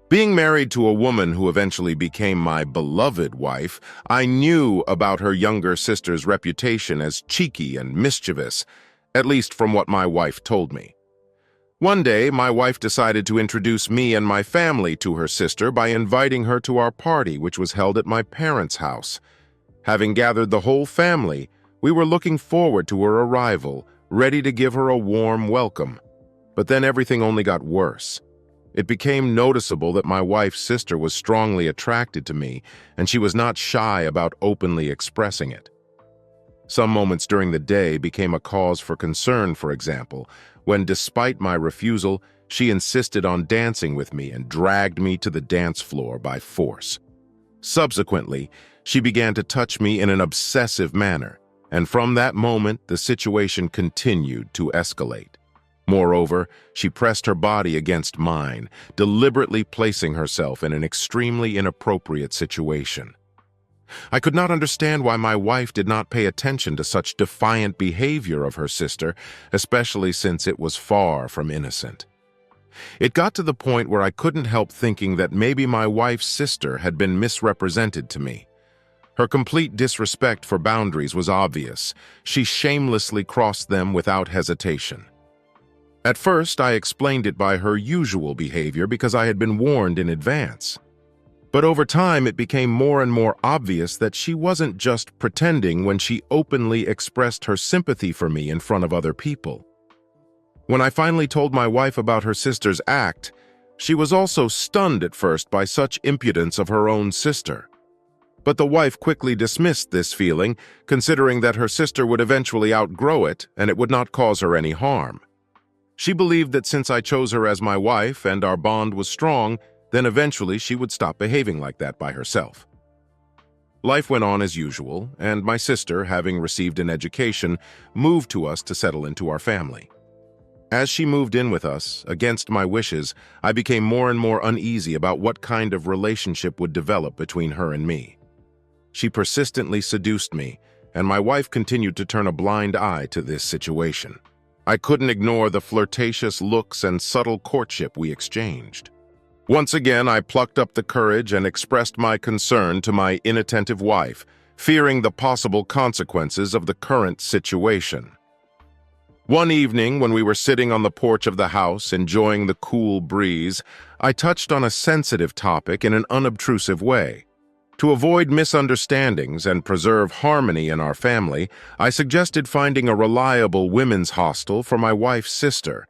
Being married to a woman who eventually became my beloved wife, I knew about her younger sister's reputation as cheeky and mischievous, at least from what my wife told me. One day, my wife decided to introduce me and my family to her sister by inviting her to our party, which was held at my parents' house. Having gathered the whole family, we were looking forward to her arrival, ready to give her a warm welcome. But then everything only got worse. It became noticeable that my wife's sister was strongly attracted to me, and she was not shy about openly expressing it. Some moments during the day became a cause for concern, for example, when, despite my refusal, she insisted on dancing with me and dragged me to the dance floor by force. Subsequently, she began to touch me in an obsessive manner, and from that moment, the situation continued to escalate. Moreover, she pressed her body against mine, deliberately placing herself in an extremely inappropriate situation. I could not understand why my wife did not pay attention to such defiant behavior of her sister, especially since it was far from innocent. It got to the point where I couldn't help thinking that maybe my wife's sister had been misrepresented to me. Her complete disrespect for boundaries was obvious. She shamelessly crossed them without hesitation. At first, I explained it by her usual behavior because I had been warned in advance. But over time, it became more and more obvious that she wasn't just pretending when she openly expressed her sympathy for me in front of other people. When I finally told my wife about her sister's act, she was also stunned at first by such impudence of her own sister. But the wife quickly dismissed this feeling, considering that her sister would eventually outgrow it and it would not cause her any harm. She believed that since I chose her as my wife and our bond was strong, then eventually she would stop behaving like that by herself. Life went on as usual, and my sister, having received an education, moved to us to settle into our family. As she moved in with us, against my wishes, I became more and more uneasy about what kind of relationship would develop between her and me. She persistently seduced me, and my wife continued to turn a blind eye to this situation. I couldn't ignore the flirtatious looks and subtle courtship we exchanged. Once again, I plucked up the courage and expressed my concern to my inattentive wife, fearing the possible consequences of the current situation. One evening, when we were sitting on the porch of the house enjoying the cool breeze, I touched on a sensitive topic in an unobtrusive way. To avoid misunderstandings and preserve harmony in our family, I suggested finding a reliable women's hostel for my wife's sister.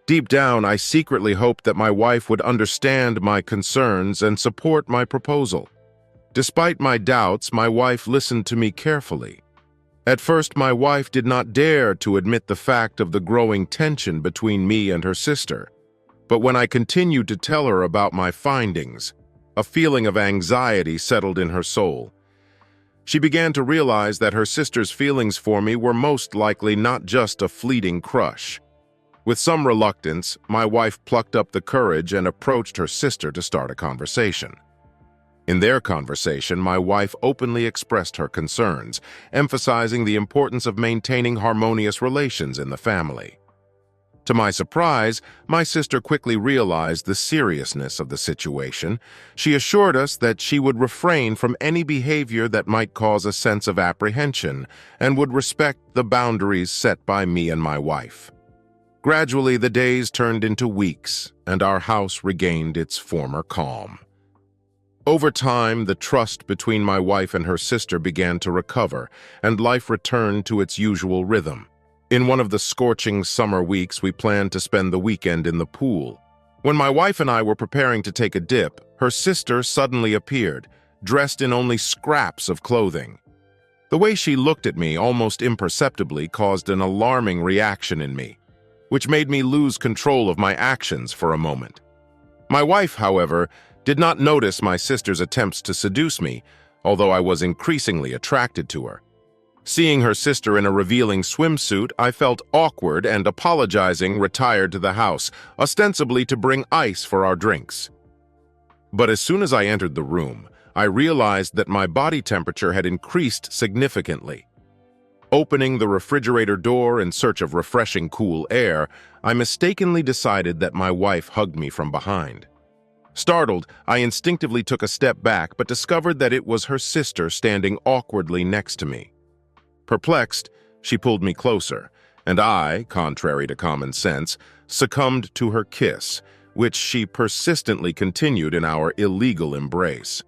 Deep down, I secretly hoped that my wife would understand my concerns and support my proposal. Despite my doubts, my wife listened to me carefully. At first, my wife did not dare to admit the fact of the growing tension between me and her sister. But when I continued to tell her about my findings, a feeling of anxiety settled in her soul. She began to realize that her sister's feelings for me were most likely not just a fleeting crush. With some reluctance, my wife plucked up the courage and approached her sister to start a conversation. In their conversation, my wife openly expressed her concerns, emphasizing the importance of maintaining harmonious relations in the family. To my surprise, my sister quickly realized the seriousness of the situation. She assured us that she would refrain from any behavior that might cause a sense of apprehension and would respect the boundaries set by me and my wife. Gradually, the days turned into weeks, and our house regained its former calm. Over time, the trust between my wife and her sister began to recover, and life returned to its usual rhythm. In one of the scorching summer weeks, we planned to spend the weekend in the pool. When my wife and I were preparing to take a dip, her sister suddenly appeared, dressed in only scraps of clothing. The way she looked at me almost imperceptibly caused an alarming reaction in me, which made me lose control of my actions for a moment. My wife, however, did not notice my sister's attempts to seduce me, although I was increasingly attracted to her. Seeing her sister in a revealing swimsuit, I felt awkward and, apologizing, retired to the house, ostensibly to bring ice for our drinks. But as soon as I entered the room, I realized that my body temperature had increased significantly. Opening the refrigerator door in search of refreshing cool air, I mistakenly decided that my wife hugged me from behind. Startled, I instinctively took a step back but discovered that it was her sister standing awkwardly next to me. Perplexed, she pulled me closer, and I, contrary to common sense, succumbed to her kiss, which she persistently continued in our illegal embrace.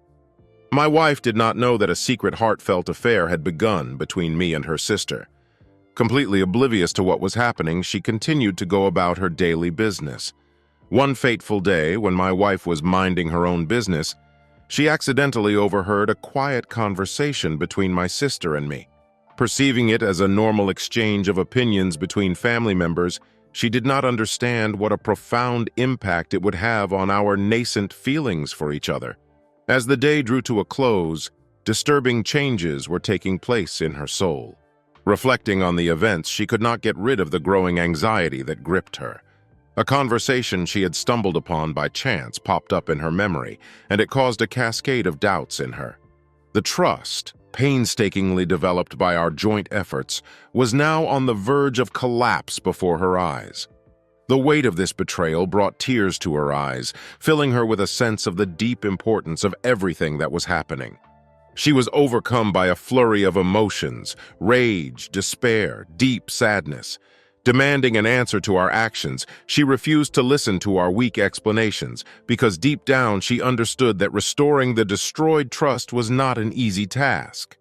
My wife did not know that a secret heartfelt affair had begun between me and her sister. Completely oblivious to what was happening, she continued to go about her daily business. One fateful day, when my wife was minding her own business, she accidentally overheard a quiet conversation between my sister and me. Perceiving it as a normal exchange of opinions between family members, she did not understand what a profound impact it would have on our nascent feelings for each other. As the day drew to a close, disturbing changes were taking place in her soul. Reflecting on the events, she could not get rid of the growing anxiety that gripped her. A conversation she had stumbled upon by chance popped up in her memory, and it caused a cascade of doubts in her. The trust, painstakingly developed by our joint efforts, was now on the verge of collapse before her eyes. The weight of this betrayal brought tears to her eyes, filling her with a sense of the deep importance of everything that was happening. She was overcome by a flurry of emotions, rage, despair, deep sadness. Demanding an answer to our actions, she refused to listen to our weak explanations, because deep down she understood that restoring the destroyed trust was not an easy task.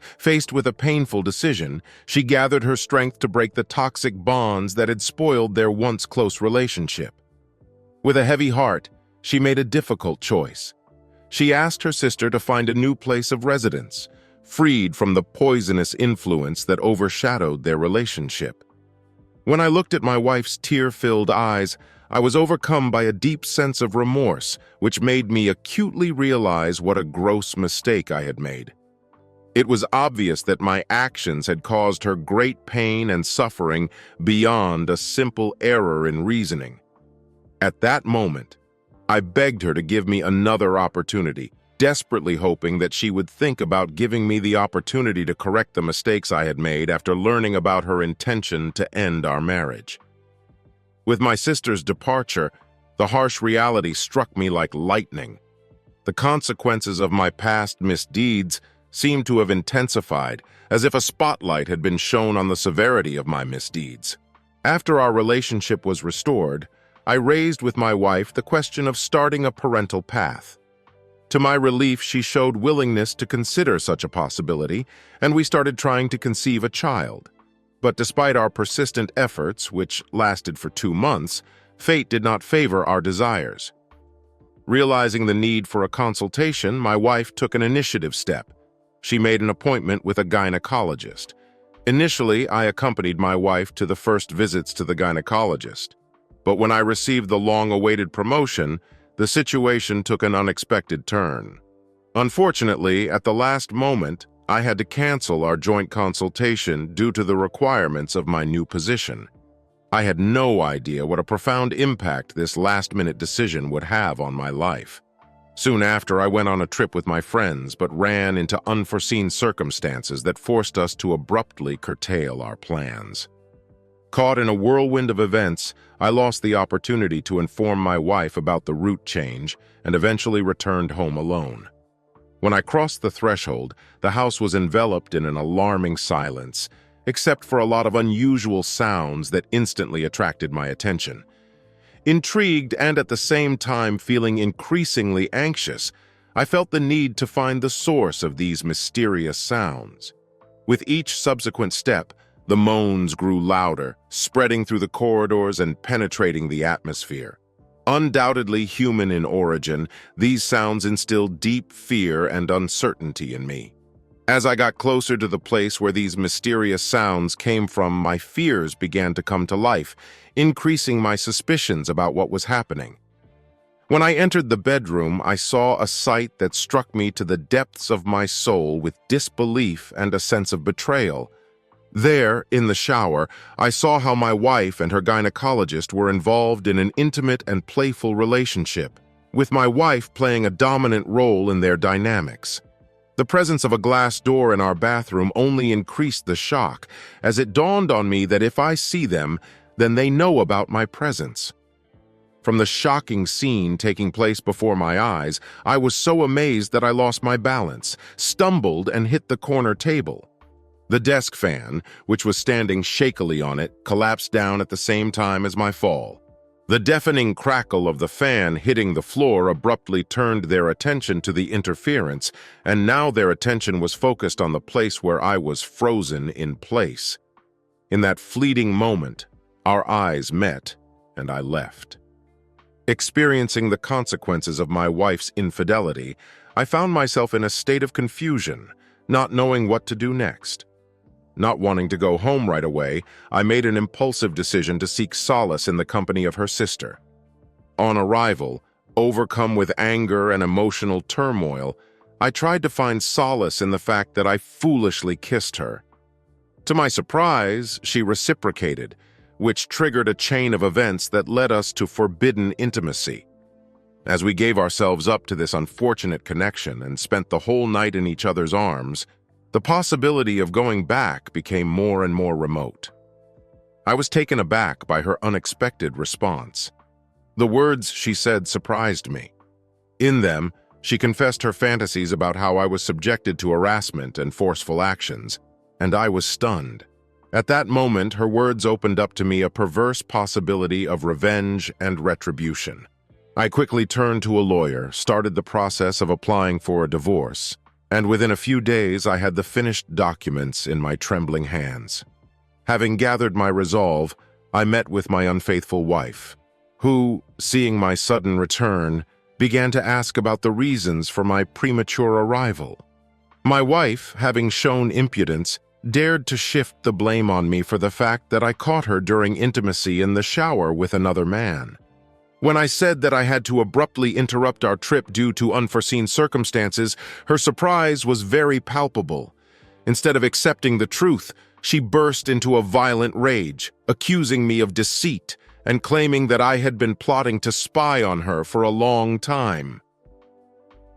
Faced with a painful decision, she gathered her strength to break the toxic bonds that had spoiled their once close relationship. With a heavy heart, she made a difficult choice. She asked her sister to find a new place of residence, freed from the poisonous influence that overshadowed their relationship. When I looked at my wife's tear-filled eyes, I was overcome by a deep sense of remorse, which made me acutely realize what a gross mistake I had made. It was obvious that my actions had caused her great pain and suffering beyond a simple error in reasoning. At that moment, I begged her to give me another opportunity, desperately hoping that she would think about giving me the opportunity to correct the mistakes I had made after learning about her intention to end our marriage. With my sister's departure, the harsh reality struck me like lightning. The consequences of my past misdeeds seemed to have intensified, as if a spotlight had been shone on the severity of my misdeeds. After our relationship was restored, I raised with my wife the question of starting a parental path. To my relief, she showed willingness to consider such a possibility, and we started trying to conceive a child. But despite our persistent efforts, which lasted for 2 months, fate did not favor our desires. Realizing the need for a consultation, my wife took an initiative step. She made an appointment with a gynecologist. Initially, I accompanied my wife to the first visits to the gynecologist. But when I received the long-awaited promotion, the situation took an unexpected turn. Unfortunately, at the last moment, I had to cancel our joint consultation due to the requirements of my new position. I had no idea what a profound impact this last-minute decision would have on my life. Soon after, I went on a trip with my friends, but ran into unforeseen circumstances that forced us to abruptly curtail our plans. Caught in a whirlwind of events, I lost the opportunity to inform my wife about the route change and eventually returned home alone. When I crossed the threshold, the house was enveloped in an alarming silence, except for a lot of unusual sounds that instantly attracted my attention. Intrigued and at the same time feeling increasingly anxious, I felt the need to find the source of these mysterious sounds. With each subsequent step, the moans grew louder, spreading through the corridors and penetrating the atmosphere. Undoubtedly human in origin, these sounds instilled deep fear and uncertainty in me. As I got closer to the place where these mysterious sounds came from, my fears began to come to life, increasing my suspicions about what was happening. When I entered the bedroom, I saw a sight that struck me to the depths of my soul with disbelief and a sense of betrayal. There, in the shower, I saw how my wife and her gynecologist were involved in an intimate and playful relationship, with my wife playing a dominant role in their dynamics. The presence of a glass door in our bathroom only increased the shock, as it dawned on me that if I see them, then they know about my presence. From the shocking scene taking place before my eyes, I was so amazed that I lost my balance, stumbled, and hit the corner table. The desk fan, which was standing shakily on it, collapsed down at the same time as my fall. The deafening crackle of the fan hitting the floor abruptly turned their attention to the interference, and now their attention was focused on the place where I was frozen in place. In that fleeting moment, our eyes met, and I left. Experiencing the consequences of my wife's infidelity, I found myself in a state of confusion, not knowing what to do next. Not wanting to go home right away, I made an impulsive decision to seek solace in the company of her sister. On arrival, overcome with anger and emotional turmoil, I tried to find solace in the fact that I foolishly kissed her. To my surprise, she reciprocated, which triggered a chain of events that led us to forbidden intimacy. As we gave ourselves up to this unfortunate connection and spent the whole night in each other's arms, the possibility of going back became more and more remote. I was taken aback by her unexpected response. The words she said surprised me. In them, she confessed her fantasies about how I was subjected to harassment and forceful actions, and I was stunned. At that moment, her words opened up to me a perverse possibility of revenge and retribution. I quickly turned to a lawyer, started the process of applying for a divorce, and within a few days I had the finished documents in my trembling hands. Having gathered my resolve, I met with my unfaithful wife, who, seeing my sudden return, began to ask about the reasons for my premature arrival. My wife, having shown impudence, dared to shift the blame on me for the fact that I caught her during intimacy in the shower with another man. When I said that I had to abruptly interrupt our trip due to unforeseen circumstances, her surprise was very palpable. Instead of accepting the truth, she burst into a violent rage, accusing me of deceit and claiming that I had been plotting to spy on her for a long time.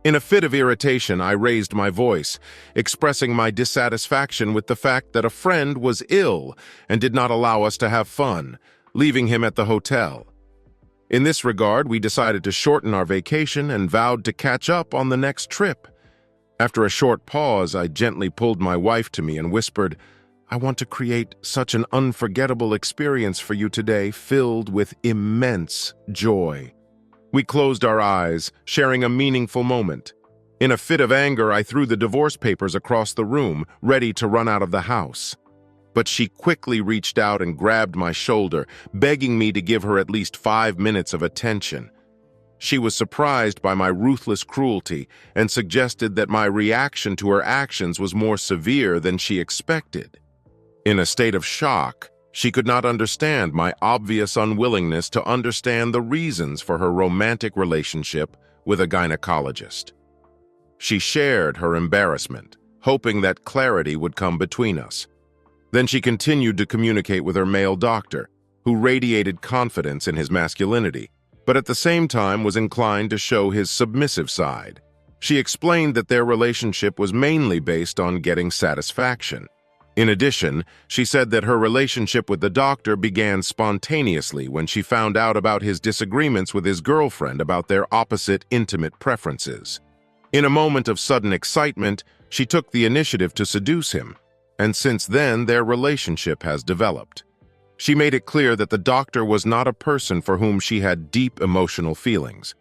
In a fit of irritation, I raised my voice, expressing my dissatisfaction with the fact that a friend was ill and did not allow us to have fun, leaving him at the hotel. In this regard, we decided to shorten our vacation and vowed to catch up on the next trip. After a short pause, I gently pulled my wife to me and whispered, "I want to create such an unforgettable experience for you today, filled with immense joy." We closed our eyes, sharing a meaningful moment. In a fit of anger, I threw the divorce papers across the room, ready to run out of the house. But she quickly reached out and grabbed my shoulder, begging me to give her at least 5 minutes of attention. She was surprised by my ruthless cruelty and suggested that my reaction to her actions was more severe than she expected. In a state of shock, she could not understand my obvious unwillingness to understand the reasons for her romantic relationship with a gynecologist. She shared her embarrassment, hoping that clarity would come between us. Then she continued to communicate with her male doctor, who radiated confidence in his masculinity, but at the same time was inclined to show his submissive side. She explained that their relationship was mainly based on getting satisfaction. In addition, she said that her relationship with the doctor began spontaneously when she found out about his disagreements with his girlfriend about their opposite intimate preferences. In a moment of sudden excitement, she took the initiative to seduce him, and since then their relationship has developed. She made it clear that the doctor was not a person for whom she had deep emotional feelings.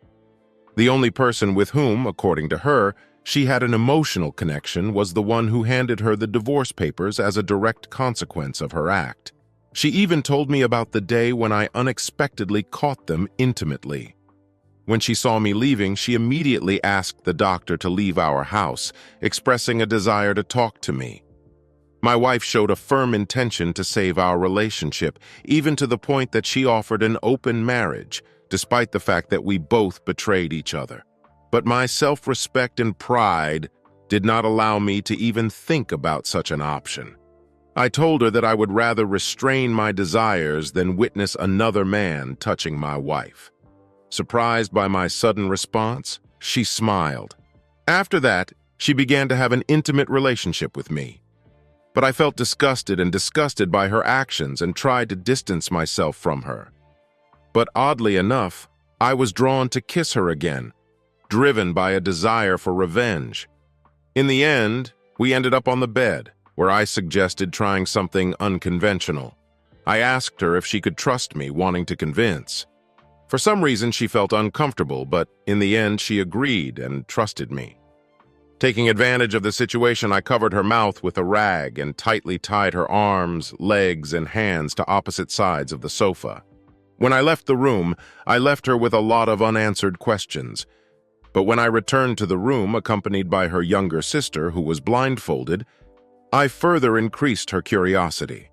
The only person with whom, according to her, she had an emotional connection was the one who handed her the divorce papers as a direct consequence of her act. She even told me about the day when I unexpectedly caught them intimately. When she saw me leaving, she immediately asked the doctor to leave our house, expressing a desire to talk to me. My wife showed a firm intention to save our relationship, even to the point that she offered an open marriage, despite the fact that we both betrayed each other. But my self-respect and pride did not allow me to even think about such an option. I told her that I would rather restrain my desires than witness another man touching my wife. Surprised by my sudden response, she smiled. After that, she began to have an intimate relationship with me. But I felt disgusted by her actions and tried to distance myself from her. But oddly enough, I was drawn to kiss her again, driven by a desire for revenge. In the end, we ended up on the bed, where I suggested trying something unconventional. I asked her if she could trust me, wanting to convince. For some reason, she felt uncomfortable, but in the end, she agreed and trusted me. Taking advantage of the situation, I covered her mouth with a rag and tightly tied her arms, legs, and hands to opposite sides of the sofa. When I left the room, I left her with a lot of unanswered questions. But when I returned to the room, accompanied by her younger sister, who was blindfolded, I further increased her curiosity.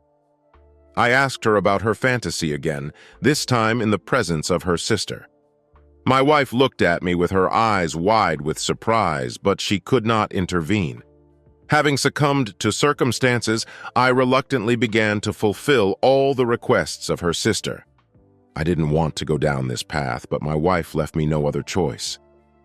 I asked her about her fantasy again, this time in the presence of her sister. My wife looked at me with her eyes wide with surprise, but she could not intervene. Having succumbed to circumstances, I reluctantly began to fulfill all the requests of her sister. I didn't want to go down this path, but my wife left me no other choice.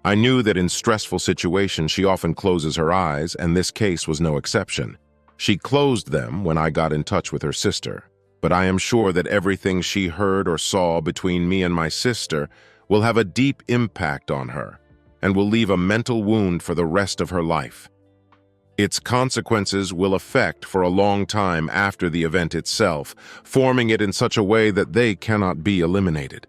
I knew that in stressful situations she often closes her eyes, and this case was no exception. She closed them when I got in touch with her sister, but I am sure that everything she heard or saw between me and my sister will have a deep impact on her and will leave a mental wound for the rest of her life. Its consequences will affect for a long time after the event itself, forming it in such a way that they cannot be eliminated.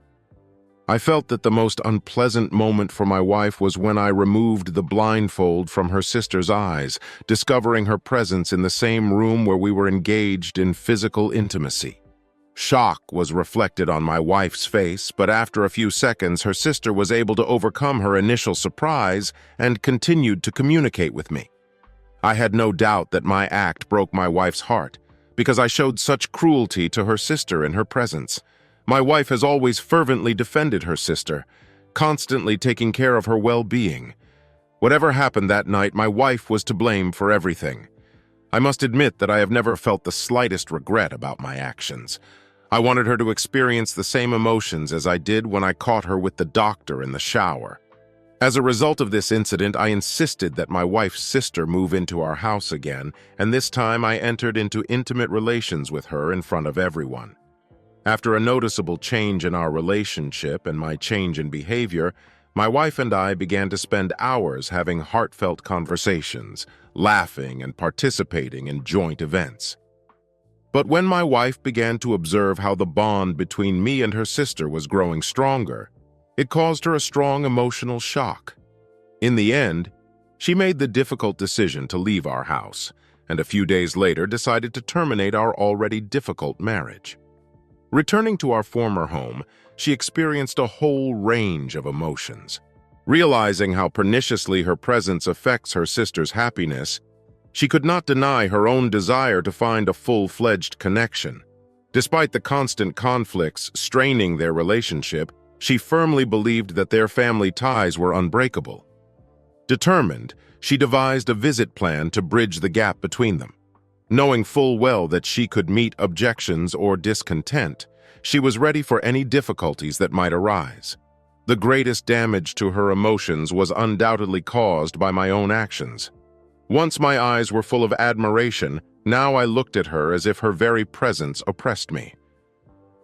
I felt that the most unpleasant moment for my wife was when I removed the blindfold from her sister's eyes, discovering her presence in the same room where we were engaged in physical intimacy. Shock was reflected on my wife's face, but after a few seconds, her sister was able to overcome her initial surprise and continued to communicate with me. I had no doubt that my act broke my wife's heart, because I showed such cruelty to her sister in her presence. My wife has always fervently defended her sister, constantly taking care of her well-being. Whatever happened that night, my wife was to blame for everything. I must admit that I have never felt the slightest regret about my actions. I wanted her to experience the same emotions as I did when I caught her with the doctor in the shower. As a result of this incident, I insisted that my wife's sister move into our house again, and this time I entered into intimate relations with her in front of everyone. After a noticeable change in our relationship and my change in behavior, my wife and I began to spend hours having heartfelt conversations, laughing and participating in joint events. But when my wife began to observe how the bond between me and her sister was growing stronger, it caused her a strong emotional shock. In the end, she made the difficult decision to leave our house, and a few days later decided to terminate our already difficult marriage. Returning to our former home, she experienced a whole range of emotions. Realizing how perniciously her presence affects her sister's happiness, she could not deny her own desire to find a full-fledged connection. Despite the constant conflicts straining their relationship, she firmly believed that their family ties were unbreakable. Determined, she devised a visit plan to bridge the gap between them. Knowing full well that she could meet objections or discontent, she was ready for any difficulties that might arise. The greatest damage to her emotions was undoubtedly caused by my own actions. Once my eyes were full of admiration, now I looked at her as if her very presence oppressed me.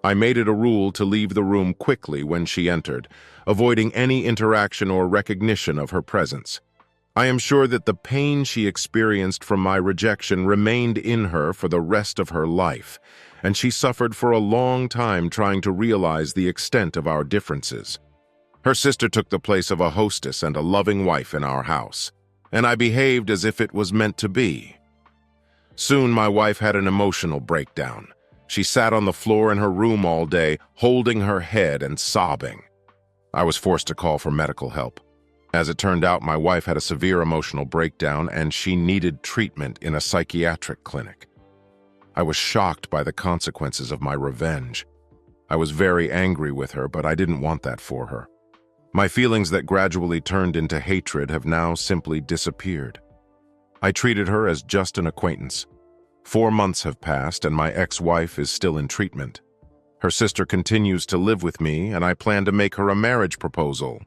I made it a rule to leave the room quickly when she entered, avoiding any interaction or recognition of her presence. I am sure that the pain she experienced from my rejection remained in her for the rest of her life, and she suffered for a long time trying to realize the extent of our differences. Her sister took the place of a hostess and a loving wife in our house, and I behaved as if it was meant to be. Soon my wife had an emotional breakdown. She sat on the floor in her room all day, holding her head and sobbing. I was forced to call for medical help. As it turned out, my wife had a severe emotional breakdown and she needed treatment in a psychiatric clinic. I was shocked by the consequences of my revenge. I was very angry with her, but I didn't want that for her. My feelings that gradually turned into hatred have now simply disappeared. I treated her as just an acquaintance. 4 months have passed and my ex-wife is still in treatment. Her sister continues to live with me and I plan to make her a marriage proposal